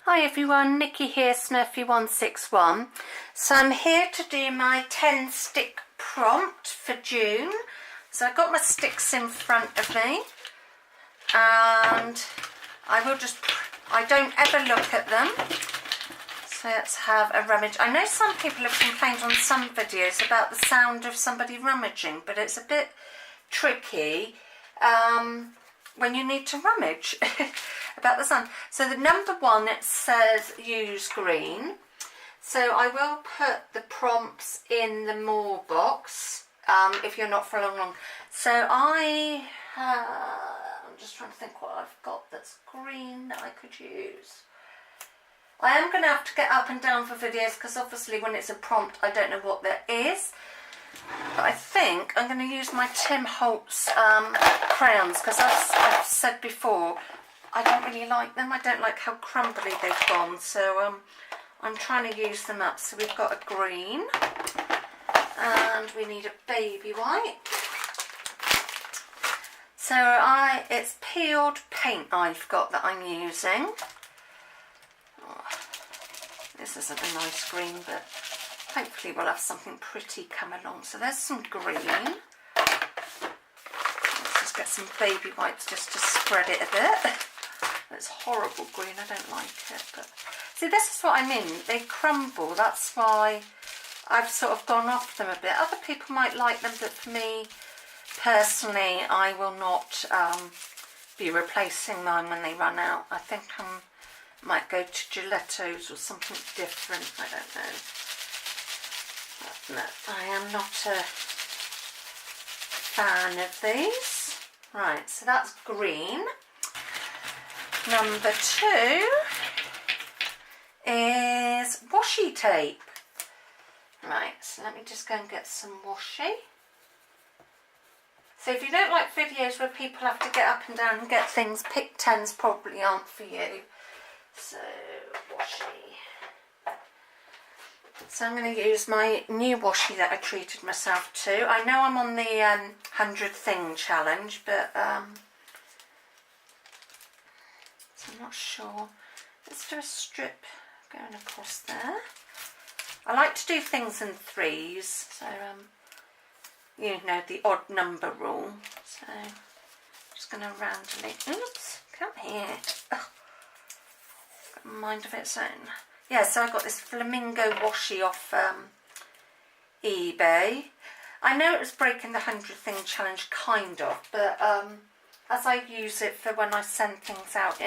Hi everyone, Nikki here, Smurfy161. So I'm here to do my 10 stick prompt for June. So I've got my sticks in front of me and I don't ever look at them. So let's have a rummage. I know some people have complained on some videos about the sound of somebody rummaging, but it's a bit tricky when you need to rummage about the sound. So the number one, it says use green. So I will put the prompts in the more box if you're not following along. So I'm just trying to think what I've got that's green that I could use. I am going to have to get up and down for videos because obviously when it's a prompt I don't know what there is. But I think I'm going to use my Tim Holtz crayons because I've said before I don't really like them. I don't like how crumbly they've gone, so I'm trying to use them up. So we've got a green and we need a baby white. So it's peeled paint I've got that I'm using. Oh, this isn't a nice green, but hopefully we'll have something pretty come along. So there's some green. Let's just get some baby whites just to spread it a bit. It's horrible green, I don't like it. But see, this is what I mean. They crumble. That's why I've sort of gone off them a bit. Other people might like them, but for me personally, I will not be replacing mine when they run out. I think I might go to Gelatos or something different. I don't know. No, I am not a fan of these. Right, so that's green. Number two is washi tape. Right, so let me just go and get some washi. So if you don't like videos where people have to get up and down and get things, pick 10s probably aren't for you. So washi. So I'm going to use my new washi that I treated myself to. I know I'm on the 100 thing challenge, but so I'm not sure. Let's do a strip going across there. I like to do things in threes, so you know, the odd number rule. So I'm just going to randomly, oops, come here. Oh, got a mind of its own. Yeah, so I got this flamingo washi off eBay. I know it was breaking the 100 thing challenge, kind of, but as I use it for when I send things out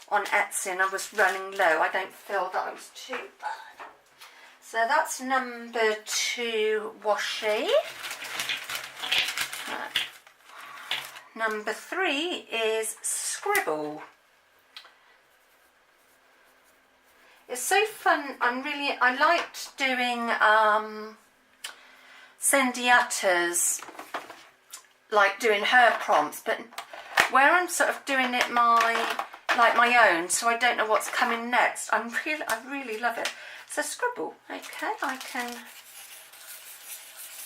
on Etsy and I was running low, I don't feel that I was too bad. So that's number two washi. Number three is scribble. It's so fun. I liked doing Cindy-Atta's, like doing her prompts, but where I'm sort of doing it like my own, so I don't know what's coming next. I really love it. So scribble. Okay, I can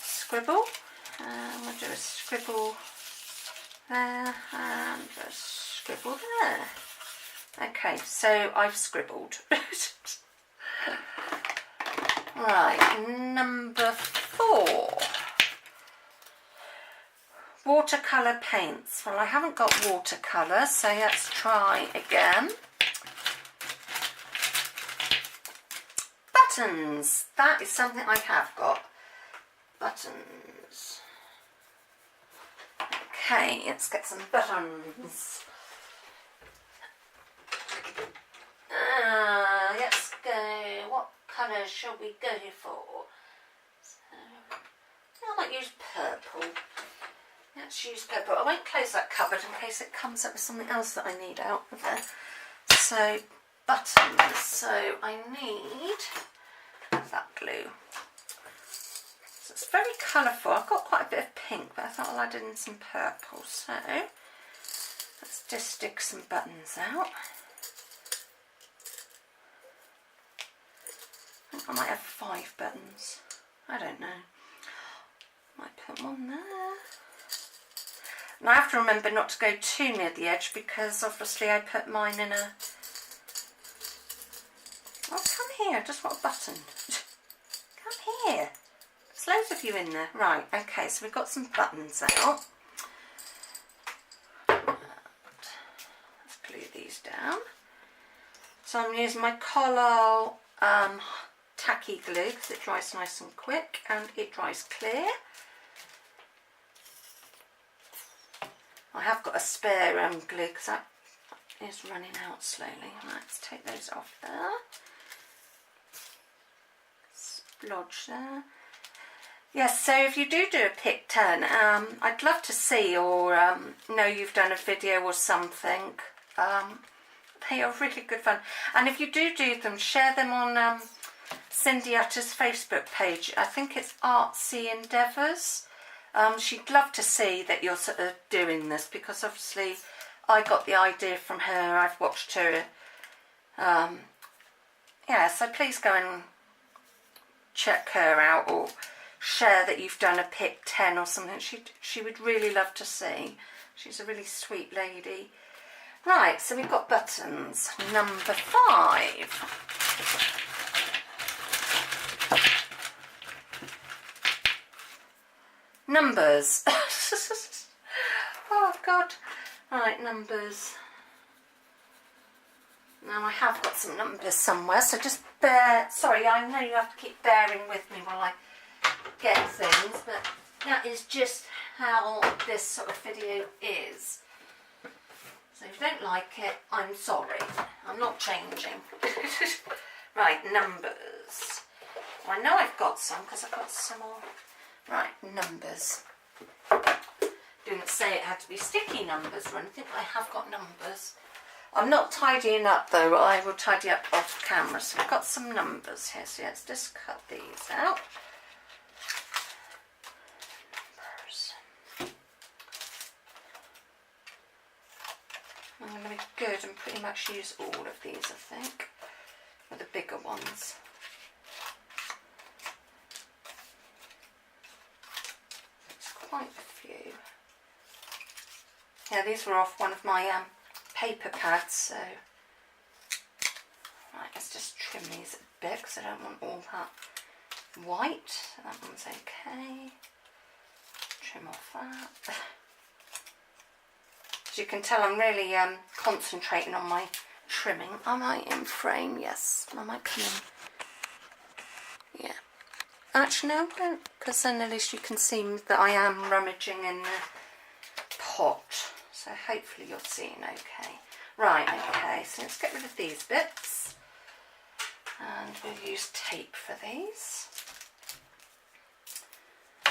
scribble. I'm going to do a scribble there and a scribble there. Okay, so I've scribbled. Right, number four. Watercolour paints. Well, I haven't got watercolour, so let's try again. Buttons. That is something I have got. Buttons. Okay, let's get some buttons. Let's go. What colour shall we go for? So, I might use purple. Let's use purple. I won't close that cupboard in case it comes up with something else that I need out of there. So, buttons. So, I need that glue. So, it's very colourful. I've got quite a bit of pink, but I thought I'll add in some purple. So, let's just stick some buttons out. I might have 5 buttons. I don't know. Might put one there. And I have to remember not to go too near the edge because obviously I put mine in a here, I just want a button. Come here. There's loads of you in there. Right, okay, so we've got some buttons out. Let's glue these down. So I'm using my Collal tacky glue because it dries nice and quick and it dries clear. I have got a spare glue because that is running out slowly. Right, let's take those off there. Splodge there. Yes, so if you do a pick 10, I'd love to see or know you've done a video or something. They are really good fun. And if you do them, share them on Cindy Utter's Facebook page. I think it's Artsy Endeavours. She'd love to see that you're sort of doing this because obviously I got the idea from her. I've watched her. Yeah, so please go and check her out or share that you've done a pick 10 or something. She would really love to see. She's a really sweet lady. Right, so we've got buttons. Number 5. Numbers. Oh God. Right, numbers. Now I have got some numbers somewhere, so just bear. Sorry, I know you have to keep bearing with me while I get things, but that is just how this sort of video is. So if you don't like it, I'm sorry. I'm not changing. Right, numbers. Well, I know I've got some because I've got some more. Right, numbers. Didn't say it had to be sticky numbers or anything, but I have got numbers. I'm not tidying up though. I will tidy up off camera. So we've got some numbers here. So let's just cut these out. I'm going to be good and pretty much use all of these, I think, with the bigger ones. It's quite a few. Yeah, these were off one of my paper pads, so right, let's just trim these a bit because I don't want all that white. So that one's okay. Trim off that. As you can tell, I'm really concentrating on my trimming. Am I in frame? Yes. I might come in. Yeah. Actually, no, don't, because then at least you can see that I am rummaging in the pot. So hopefully you're seeing okay. Right, okay, so let's get rid of these bits. And we'll use tape for these.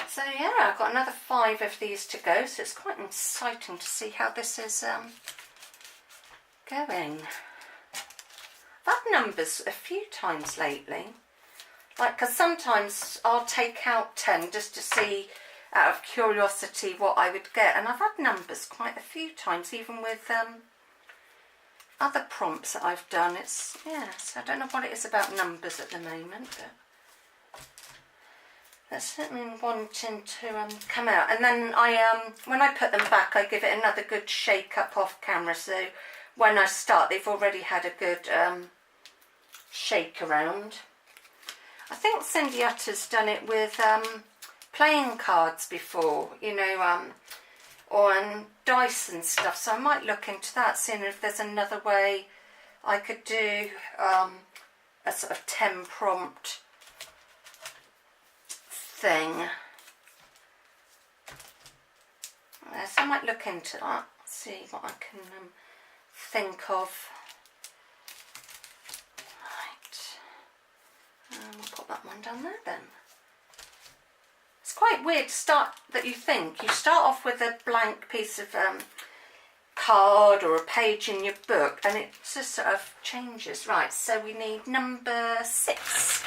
So yeah, I've got another 5 of these to go, so it's quite exciting to see how this is going. I've had numbers a few times lately, like because sometimes I'll take out 10 just to see out of curiosity what I would get, and I've had numbers quite a few times, even with other prompts that I've done. It's, yeah, so I don't know what it is about numbers at the moment, but that's certainly wanting to come out. And then I when I put them back, I give it another good shake up off camera, so when I start they've already had a good shake around. I think Cindy Utter's done it with playing cards before, you know, on dice and stuff, so I might look into that, seeing if there's another way I could do a sort of 10 prompt thing. So I might look into that, see what I can think of. Right, we'll put that one down there then. It's quite weird to start, that you think. You start off with a blank piece of card or a page in your book and it just sort of changes. Right, so we need number 6.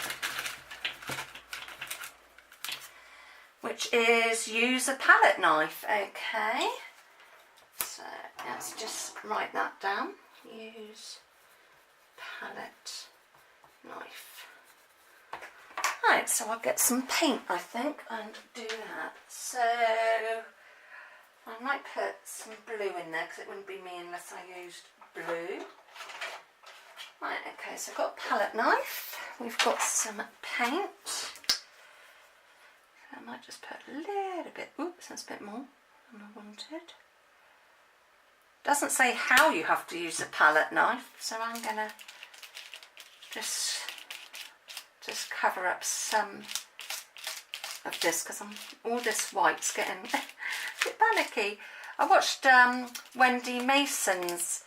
Which is use a palette knife. Okay, so let's just write that down. Use palette knife. Right, so I'll get some paint, I think, and do that. So I might put some blue in there because it wouldn't be me unless I used blue. Right, okay, so I've got a palette knife. we've got some paint. I might just put a little bit, oops, that's a bit more than I wanted. Doesn't say how you have to use a palette knife, so I'm gonna just cover up some of this because all this white's getting a bit panicky. I watched Wendy Mason's,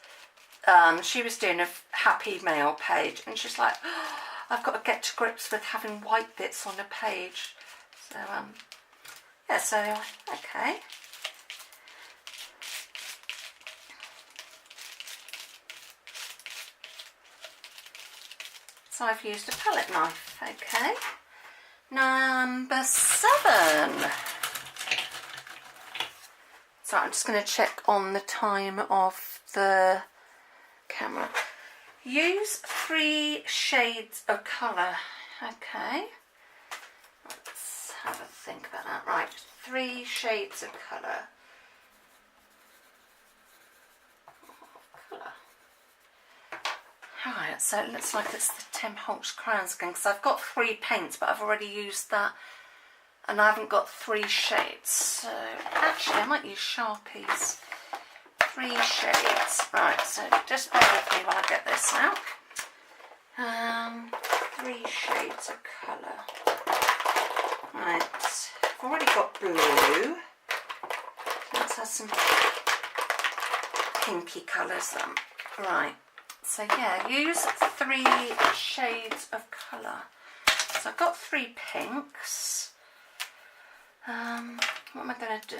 she was doing a Happy Mail page, and she's like, oh, I've got to get to grips with having white bits on a page. So yeah, so okay. So I've used a palette knife, okay. Number 7. So I'm just going to check on the time of the camera. Use 3 shades of colour, okay. Let's have a think about that. Right, 3 shades of colour. Right, so it looks like it's the Tim Holtz crayons again, because I've got 3 paints, but I've already used that, and I haven't got 3 shades. So actually, I might use Sharpies. 3 shades. Right, so just bear with me while I get this out. 3 shades of colour. Right, I've already got blue. Let's have some pinky colours then. Right. So yeah, use 3 shades of colour. So I've got 3 pinks. What am I going to do?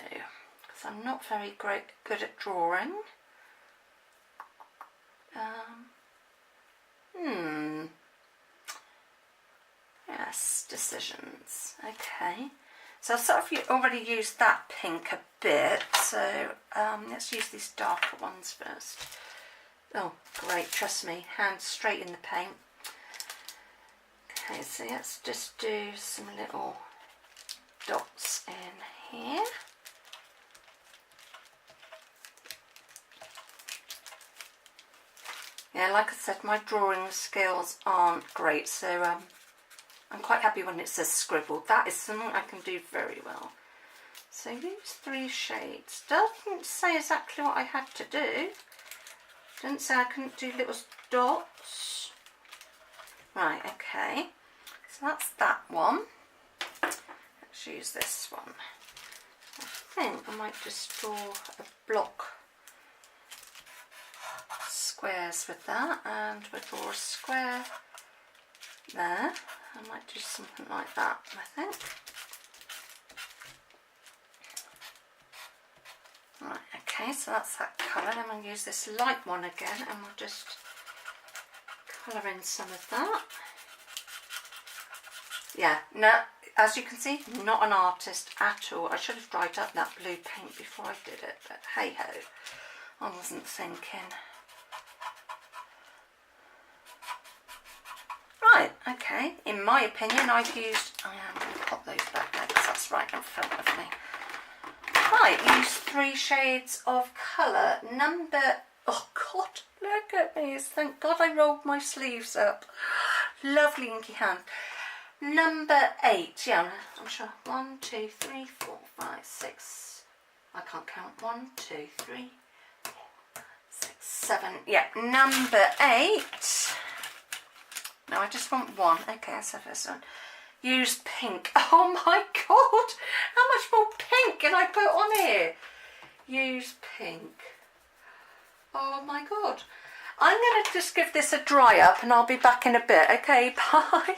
Because I'm not very good at drawing. Yes, decisions. Okay. So I've sort of already used that pink a bit. So let's use these darker ones first. Oh, great, trust me, hands straight in the paint. Okay, so let's just do some little dots in here. Yeah, like I said, my drawing skills aren't great, so I'm quite happy when it says scribble. That is something I can do very well. So use 3 shades. Doesn't say exactly what I had to do. Didn't say I couldn't do little dots. Right, okay. So that's that one. Let's use this one. I think I might just draw a block squares with that, and we'll draw a square there. I might do something like that, I think. Right, okay, so that's that colour. Then we'll use this light one again, and we'll just colour in some of that. Yeah, no, as you can see, not an artist at all. I should have dried up that blue paint before I did it, but hey ho, I wasn't thinking. Right, okay, in my opinion, I've used, I am going to pop those back there because that's right in front of me. Right, use 3 shades of colour. Oh God, look at me. Thank God I rolled my sleeves up. Lovely inky hand. Number 8, yeah, I'm sure. 1, 2, 3, 4, 5, 6. I can't count. 1, 2, 3, 4, 5, 6, 7. Yeah, number 8. No, I just want 1. Okay, that's the first one. Use pink. Oh my God, how much more pink can I put on here? Use pink. Oh my God. I'm going to just give this a dry up and I'll be back in a bit. Okay, bye.